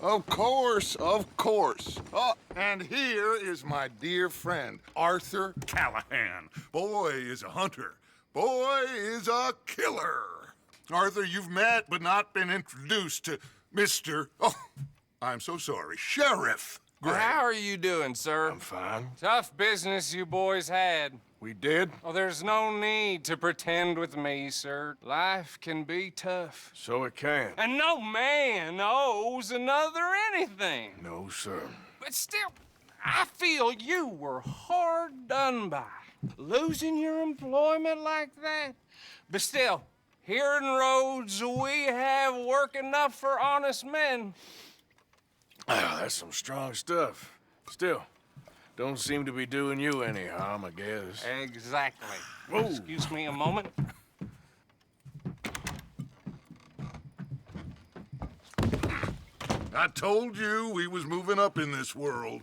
Of course, of course. Oh, and here is my dear friend, Arthur Callahan. Boy is a hunter. Boy is a killer. Arthur, you've met but not been introduced to Mr. Oh, I'm so sorry, Sheriff Gray. How are you doing, sir? I'm fine. Tough business you boys had. We did? Oh, there's no need to pretend with me, sir. Life can be tough. So it can. And no man owes another anything. No, sir. But still, I feel you were hard done by. Losing your employment like that. But still, here in Rhodes, we have work enough for honest men. Oh, that's some strong stuff. Still, don't seem to be doing you any harm, I guess. Exactly. Whoa. Excuse me a moment. I told you we was moving up in this world.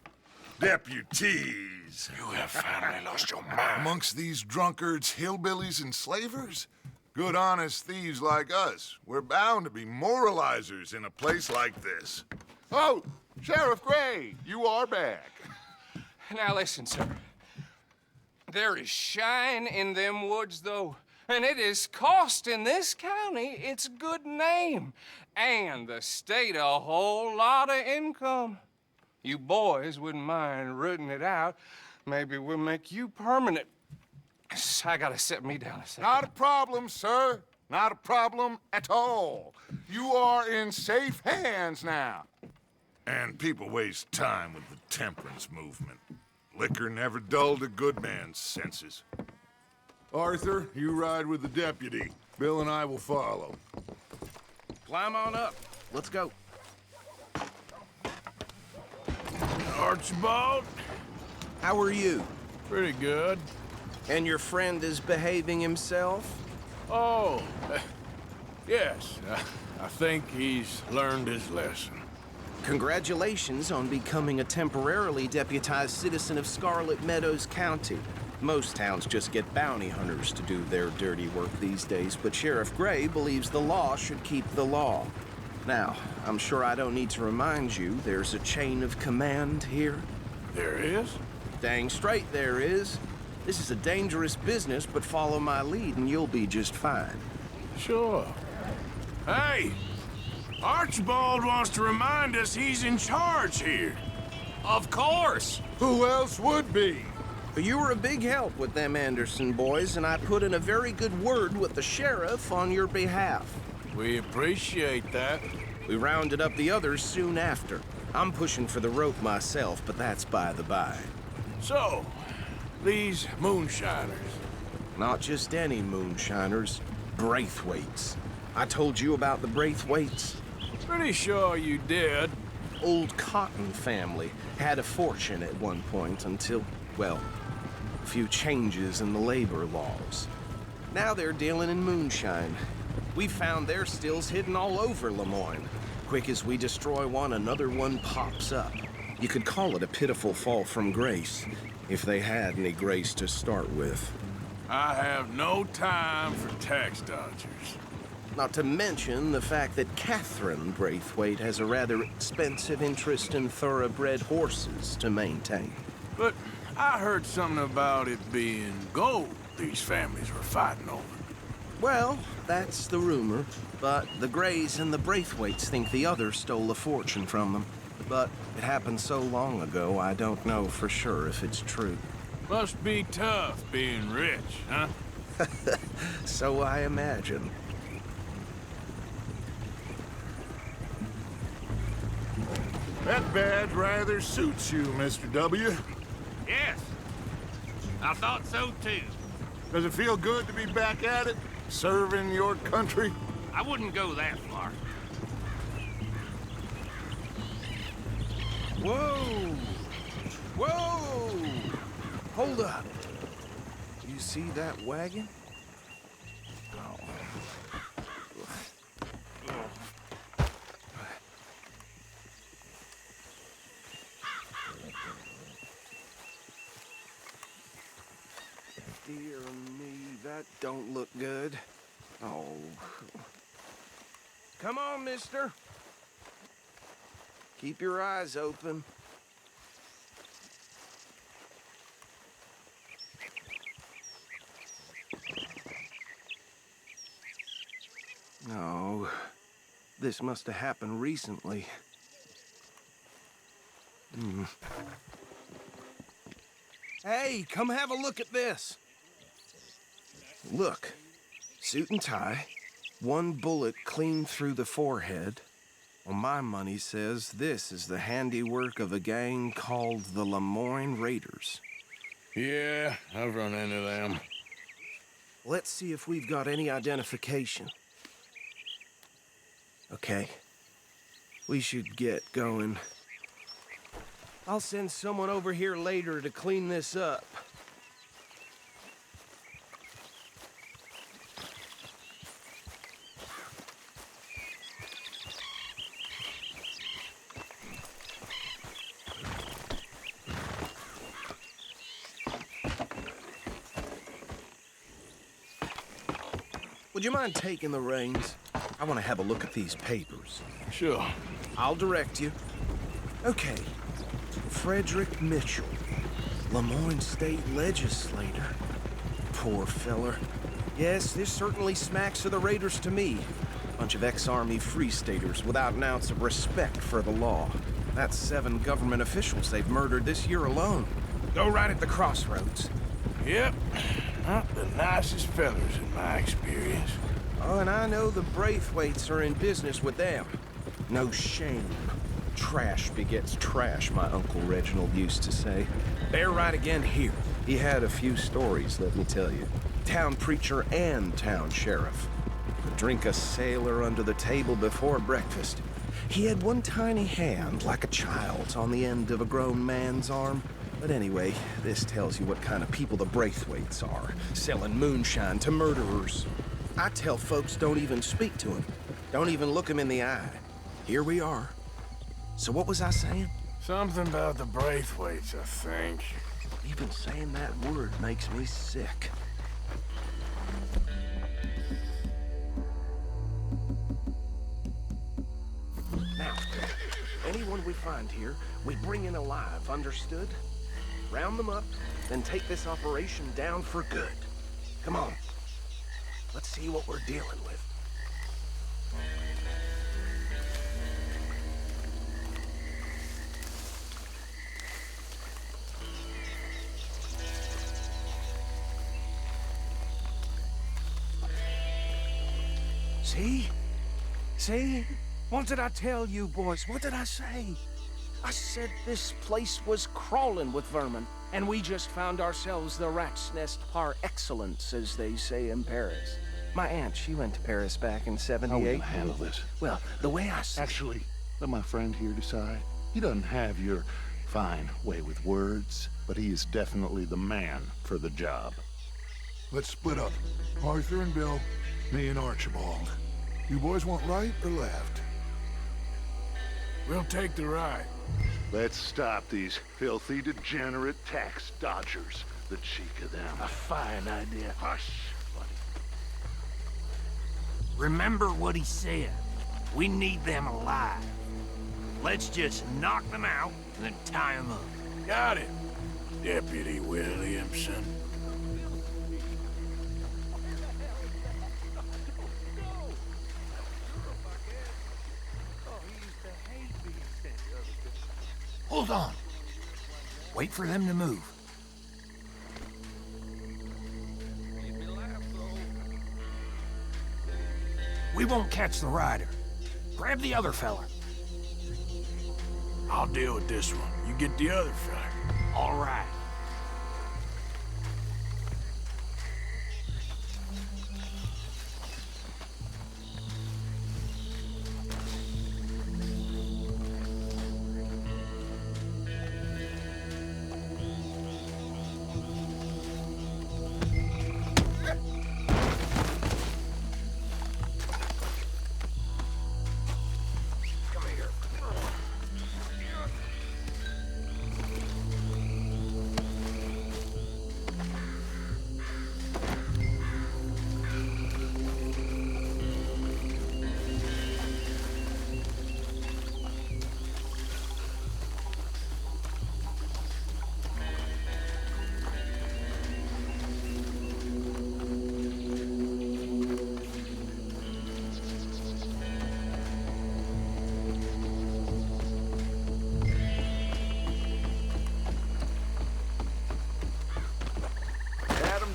Deputies. You have finally lost your mind. Amongst these drunkards, hillbillies, and slavers? Good honest thieves like us. We're bound to be moralizers in a place like this. Oh, Sheriff Gray, you are back. Now listen, sir. There is shine in them woods, though, and it is costing this county its good name and the state a whole lot of income. You boys wouldn't mind rooting it out. Maybe we'll make you permanent. I gotta set me down a second. Not a problem, sir. Not a problem at all. You are in safe hands now. And people waste time with the temperance movement. Liquor never dulled a good man's senses. Arthur, you ride with the deputy. Bill and I will follow. Climb on up. Let's go. Archibald? How are you? Pretty good. And your friend is behaving himself? Oh, yes. I think he's learned his lesson. Congratulations on becoming a temporarily deputized citizen of Scarlet Meadows County. Most towns just get bounty hunters to do their dirty work these days, but Sheriff Gray believes the law should keep the law. Now, I'm sure I don't need to remind you there's a chain of command here. There is? Dang straight there is. This is a dangerous business, but follow my lead and you'll be just fine. Sure. Hey! Archibald wants to remind us he's in charge here. Of course. Who else would be? You were a big help with them Anderson boys, and I put in a very good word with the sheriff on your behalf. We appreciate that. We rounded up the others soon after. I'm pushing for the rope myself, but that's by the by. So, these moonshiners. Not just any moonshiners, Braithwaites. I told you about the Braithwaites? Pretty sure you did. Old Cotton family had a fortune at one point until, well, a few changes in the labor laws. Now they're dealing in moonshine. We found their stills hidden all over Lemoyne. Quick as we destroy one, another one pops up. You could call it a pitiful fall from grace, if they had any grace to start with. I have no time for tax dodgers. Not to mention the fact that Catherine Braithwaite has a rather expensive interest in thoroughbred horses to maintain. But I heard something about it being gold these families were fighting over. Well, that's the rumor. But the Grays and the Braithwaites think the other stole a fortune from them. But it happened so long ago, I don't know for sure if it's true. Must be tough being rich, huh? So I imagine. That badge rather suits you, Mr. W. Yes, I thought so too. Does it feel good to be back at it? Serving your country? I wouldn't go that far. Whoa! Whoa! Hold up. You see that wagon? Oh. Dear me, that don't look good. Oh. Come on, mister. Keep your eyes open. No, this must have happened recently. Hey, come have a look at this. Look, suit and tie, one bullet clean through the forehead. Well, my money says this is the handiwork of a gang called the Lemoyne Raiders. Yeah, I've run into them. Let's see if we've got any identification. Okay. We should get going. I'll send someone over here later to clean this up. Would you mind taking the reins? I want to have a look at these papers. Sure. I'll direct you. Okay. Frederick Mitchell, Lemoyne State Legislator. Poor feller. Yes, this certainly smacks of the Raiders to me. Bunch of ex-Army Free Staters without an ounce of respect for the law. That's 7 government officials they've murdered this year alone. Go right at the crossroads. Yep. Not the nicest fellas in my experience. Oh, and I know the Braithwaites are in business with them. No shame. Trash begets trash, my Uncle Reginald used to say. They're right again here. He had a few stories, let me tell you. Town preacher and town sheriff. Could drink a sailor under the table before breakfast. He had one tiny hand, like a child's, on the end of a grown man's arm. But anyway, this tells you what kind of people the Braithwaites are, selling moonshine to murderers. I tell folks don't even speak to him. Don't even look him in the eye. Here we are. So what was I saying? Something about the Braithwaites, I think. Even saying that word makes me sick. Now, anyone we find here, we bring in alive, understood? Round them up, then take this operation down for good. Come on. Let's see what we're dealing with. See? See? What did I tell you, boys? What did I say? I said this place was crawling with vermin, and we just found ourselves the rat's nest par excellence, as they say in Paris. My aunt, she went to Paris back in How are we '78. gonna handle this? Well, the way I see Actually, let my friend here decide. He doesn't have your fine way with words, but he is definitely the man for the job. Let's split up. Arthur and Bill, me and Archibald. You boys want right or left? We'll take the right. Let's stop these filthy, degenerate tax dodgers. The cheek of them. A fine idea. Hush, buddy. Remember what he said. We need them alive. Let's just knock them out and then tie them up. Got it, Deputy Williamson. Hold on. Wait for them to move. We won't catch the rider. Grab the other fella. I'll deal with this one. You get the other fella. All right.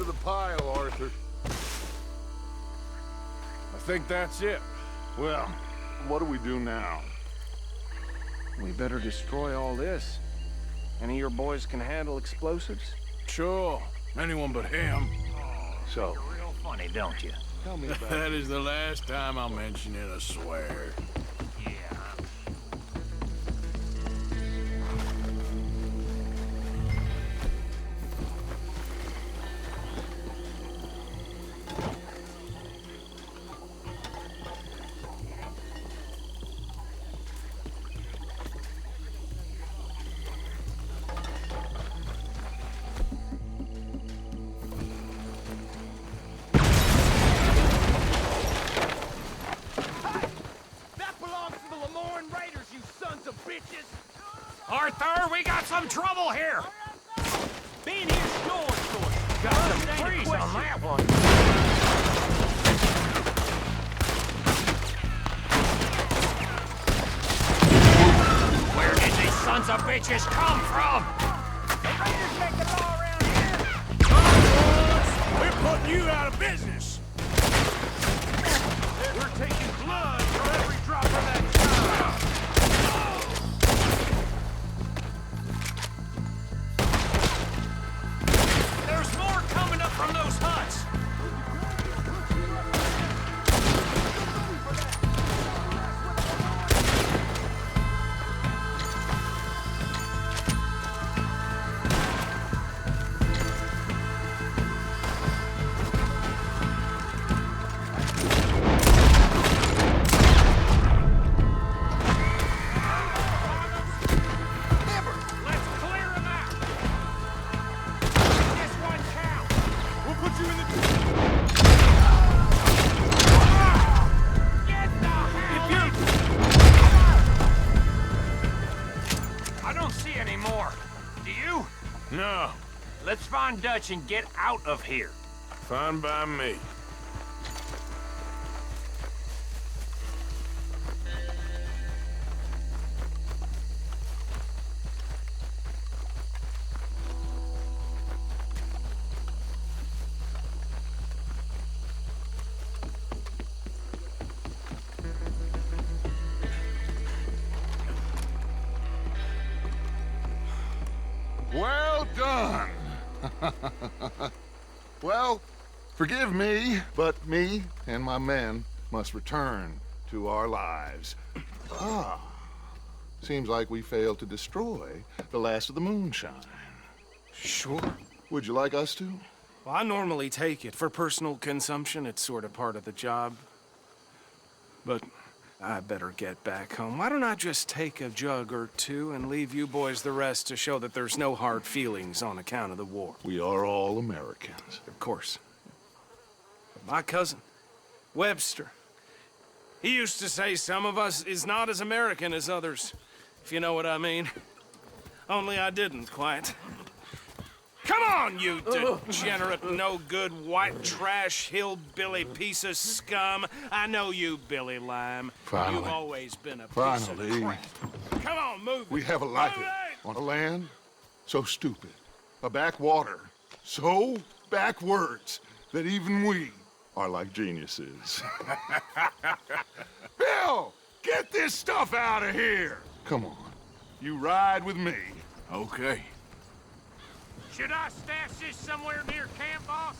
the pile, Arthur. I think that's it. Well, what do we do now? We better destroy all this. Any of your boys can handle explosives? Sure. Anyone but him. So, You're real funny, don't you? tell me about That is the last time I'll mention it, I swear. Yeah. Arthur, we got some trouble here! Being here snoring for us. Got some freeze on that one. Where did these sons of bitches come from? We're putting you out of business. We're taking blood for every drop of that There's more coming up from those huts. Let's clear them out. This one count. We'll put you in the... Get the hell I don't see any more. Do you? No. Let's find Dutch and get out of here. Fine by me. Well done. Well, forgive me, but me and my men must return to our lives. Seems like we failed to destroy the last of the moonshine. Sure. Would you like us to? Well, I normally take it. For personal consumption, it's sort of part of the job. But I better get back home. Why don't I just take a jug or two and leave you boys the rest to show that there's no hard feelings on account of the war? We are all Americans. Of course. But my cousin, Webster, he used to say some of us is not as American as others, if you know what I mean. Only I didn't quite. Come on, you degenerate, no-good, white trash, hillbilly piece of scum. I know you, Billy Lime. Finally. You've always been a piece Finally. of crap. Come on, move We it. have a life Move it! on a land so stupid, a backwater so backwards that even we are like geniuses. Bill, get this stuff out of here. Come on, you ride with me. Okay. Should I stash this somewhere near camp, boss?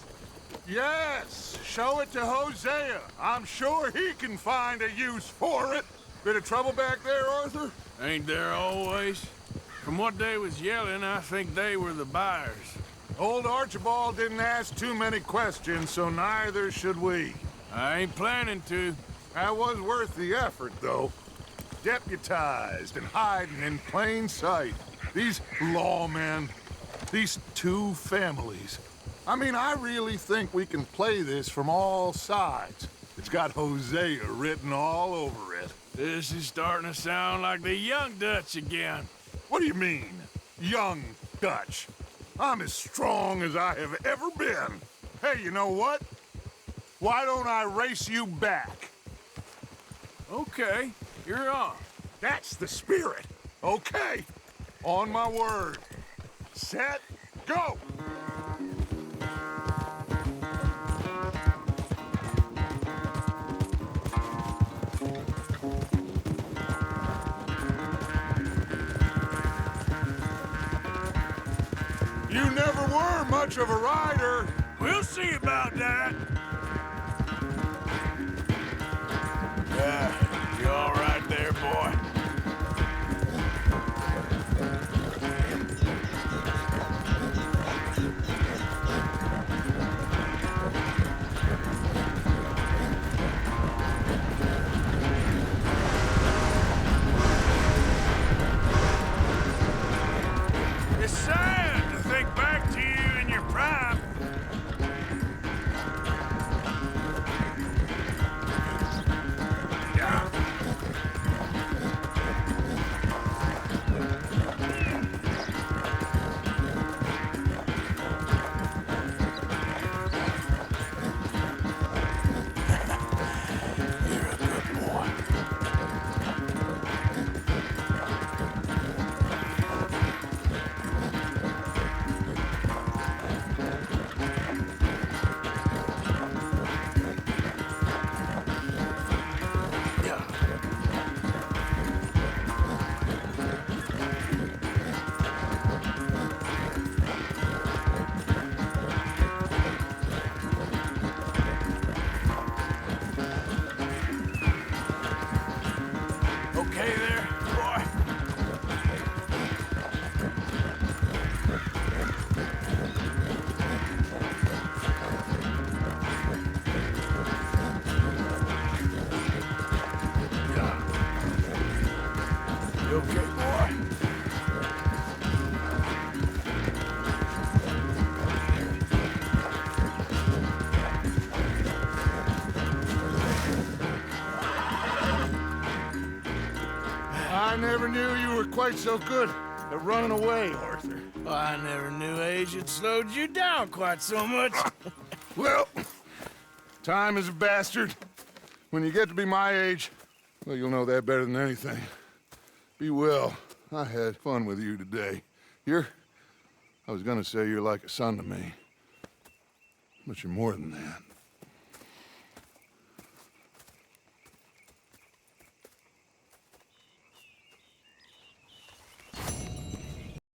Yes, show it to Hosea. I'm sure he can find a use for it. Bit of trouble back there, Arthur? Ain't there always? From what they was yelling, I think they were the buyers. Old Archibald didn't ask too many questions, so neither should we. I ain't planning to. That was worth the effort, though. Deputized and hiding in plain sight. These lawmen, these two families. I mean, I really think we can play this from all sides. It's got Hosea written all over it. This is starting to sound like the young Dutch again. What do you mean, young Dutch? I'm as strong as I have ever been. Hey, you know what? Why don't I race you back? Okay, you're on. That's the spirit. Okay, on my word. Set, go! were much of a rider. We'll see about that. Yeah, you all right there, boy? It's sad to think back to you in your prime. Yeah. You're a good boy. Yeah. Okay there, boy? Yeah. You okay, boy? I never knew you were quite so good at running away, Arthur. I never knew age had slowed you down quite so much. Well, time is a bastard. When you get to be my age, well, you'll know that better than anything. Be well. I had fun with you today. I was gonna say you're like a son to me. But you're more than that.